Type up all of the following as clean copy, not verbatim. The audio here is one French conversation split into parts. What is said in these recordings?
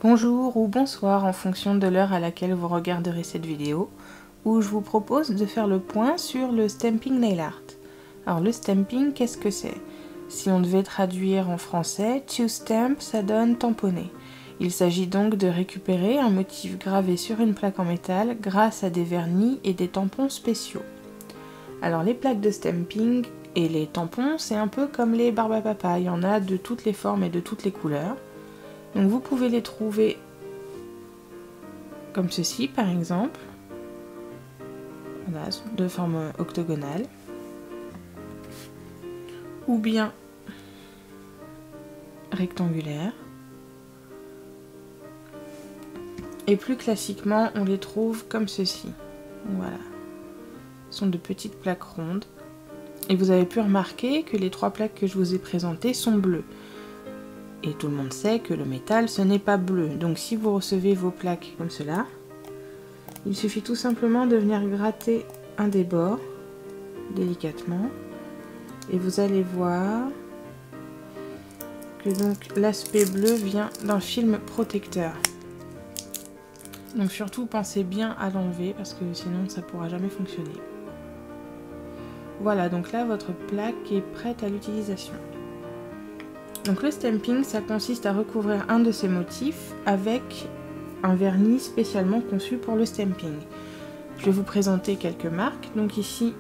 Bonjour ou bonsoir en fonction de l'heure à laquelle vous regarderez cette vidéo, où je vous propose de faire le point sur le stamping nail art. Alors le stamping, qu'est-ce que c'est? Si on devait traduire en français, to stamp, ça donne tamponner. Il s'agit donc de récupérer un motif gravé sur une plaque en métal grâce à des vernis et des tampons spéciaux. Alors les plaques de stamping et les tampons, c'est un peu comme les barbes à papa, il y en a de toutes les formes et de toutes les couleurs. Donc vous pouvez les trouver comme ceci par exemple, voilà, de forme octogonale, ou bien rectangulaire. Et plus classiquement, on les trouve comme ceci. Voilà, ce sont de petites plaques rondes. Et vous avez pu remarquer que les trois plaques que je vous ai présentées sont bleues. Et tout le monde sait que le métal, ce n'est pas bleu. Donc si vous recevez vos plaques comme cela, il suffit tout simplement de venir gratter un des bords, délicatement. Et vous allez voir que donc l'aspect bleu vient d'un film protecteur. Donc surtout pensez bien à l'enlever parce que sinon ça ne pourra jamais fonctionner. Voilà, donc là votre plaque est prête à l'utilisation. Donc le stamping, ça consiste à recouvrir un de ces motifs avec un vernis spécialement conçu pour le stamping. Je vais vous présenter quelques marques. Donc ici,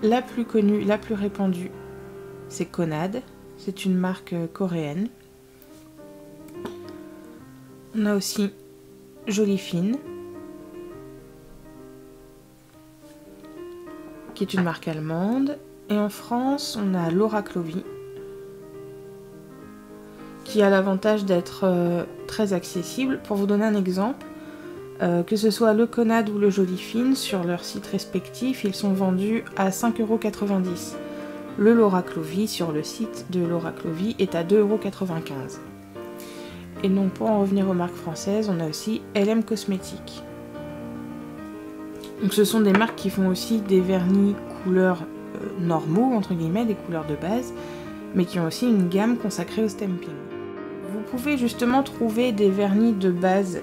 la plus connue, la plus répandue, c'est Conad. C'est une marque coréenne. On a aussi Jolie-Fine, qui est une marque allemande. Et en France, on a Laura Clovy, qui a l'avantage d'être très accessible. Pour vous donner un exemple, que ce soit le Conad ou le Jolie-Fine, sur leurs sites respectifs, ils sont vendus à 5,90 €. Le Laura Clovy sur le site de Laura Clovy est à 2,95 €. Et donc pour en revenir aux marques françaises, on a aussi LM Cosmétiques. Donc ce sont des marques qui font aussi des vernis couleurs normaux, entre guillemets, des couleurs de base, mais qui ont aussi une gamme consacrée au stamping. Vous pouvez justement trouver des vernis de base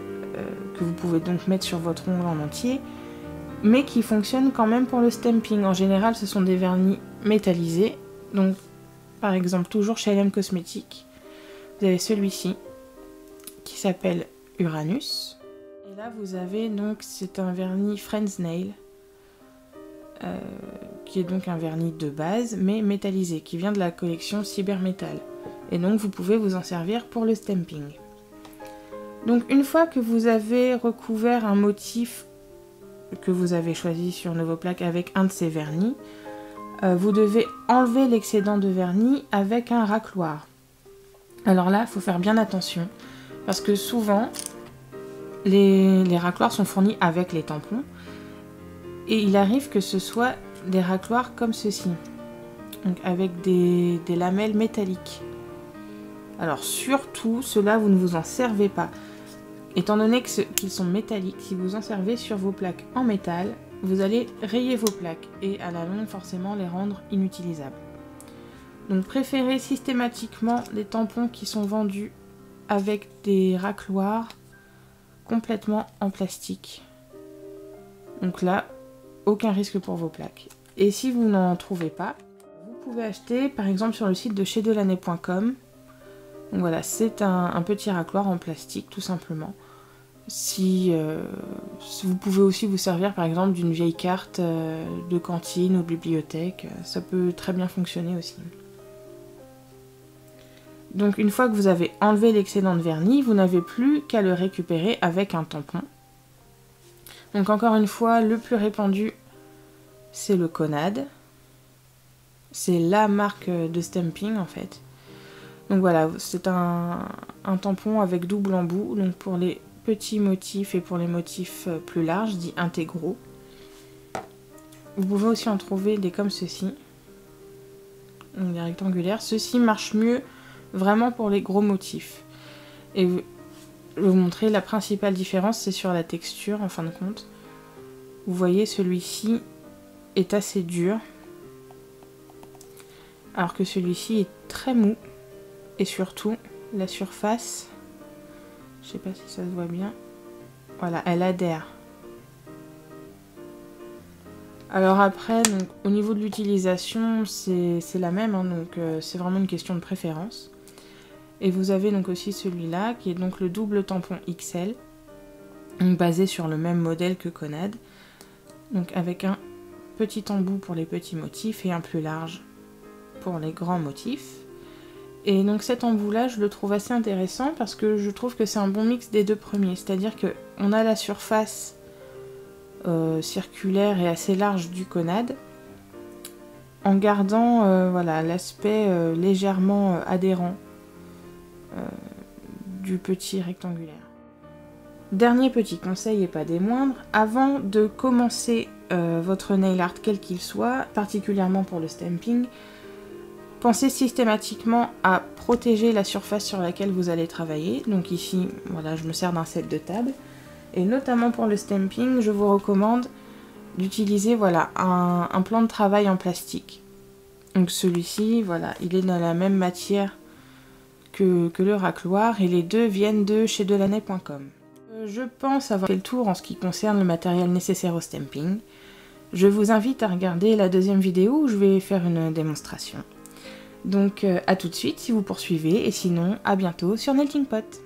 que vous pouvez donc mettre sur votre ongle en entier, mais qui fonctionnent quand même pour le stamping. En général, ce sont des vernis métallisés. Donc, par exemple, toujours chez LM Cosmétiques, vous avez celui-ci qui s'appelle Uranus. Et là, vous avez donc, c'est un vernis Friends Nail, qui est donc un vernis de base, mais métallisé, qui vient de la collection Cybermetal. Et donc, vous pouvez vous en servir pour le stamping. Donc, une fois que vous avez recouvert un motif que vous avez choisi sur Novoplaque avec un de ces vernis, vous devez enlever l'excédent de vernis avec un racloir. Alors là, il faut faire bien attention, parce que souvent, les racloirs sont fournis avec les tampons, et il arrive que ce soit des racloirs comme ceci, donc avec des lamelles métalliques. Alors surtout, ceux-là, vous ne vous en servez pas. Étant donné qu'ils sont métalliques, si vous en servez sur vos plaques en métal, vous allez rayer vos plaques et à la longue forcément les rendre inutilisables. Donc préférez systématiquement des tampons qui sont vendus avec des racloirs complètement en plastique. Donc là, aucun risque pour vos plaques. Et si vous n'en trouvez pas, vous pouvez acheter par exemple sur le site de chez-Delaney.com. Donc voilà, c'est un petit racloir en plastique tout simplement. Si vous pouvez aussi vous servir par exemple d'une vieille carte de cantine ou de bibliothèque, ça peut très bien fonctionner aussi. Donc une fois que vous avez enlevé l'excédent de vernis, vous n'avez plus qu'à le récupérer avec un tampon. Donc encore une fois, le plus répandu, c'est le Conad. C'est la marque de stamping en fait. Donc voilà, c'est un tampon avec double embout, donc pour les petits motifs et pour les motifs plus larges, dits intégraux. Vous pouvez aussi en trouver des comme ceci, donc des rectangulaires. Ceux-ci marchent mieux vraiment pour les gros motifs. Et je vais vous montrer la principale différence, c'est sur la texture en fin de compte. Vous voyez, celui-ci est assez dur, alors que celui-ci est très mou. Et surtout, la surface Je sais pas si ça se voit bien. Voilà, elle adhère. Alors après, donc, au niveau de l'utilisation, c'est la même, hein, donc c'est vraiment une question de préférence. Et vous avez donc aussi celui-là, qui est donc le double tampon XL, donc basé sur le même modèle que Conad, donc avec un petit embout pour les petits motifs et un plus large pour les grands motifs. Et donc cet embout-là, je le trouve assez intéressant parce que je trouve que c'est un bon mix des deux premiers, c'est-à-dire qu'on a la surface circulaire et assez large du Conad, en gardant voilà, l'aspect légèrement adhérent du petit rectangulaire. Dernier petit conseil et pas des moindres, avant de commencer votre nail art quel qu'il soit, particulièrement pour le stamping, pensez systématiquement à protéger la surface sur laquelle vous allez travailler. Donc ici, voilà, je me sers d'un set de table. Et notamment pour le stamping, je vous recommande d'utiliser voilà, un plan de travail en plastique. Donc celui-ci, voilà, il est dans la même matière que le racloir et les deux viennent de chez Delaney.com. Je pense avoir fait le tour en ce qui concerne le matériel nécessaire au stamping. Je vous invite à regarder la deuxième vidéo où je vais faire une démonstration. Donc à tout de suite si vous poursuivez et sinon à bientôt sur Melting Pot.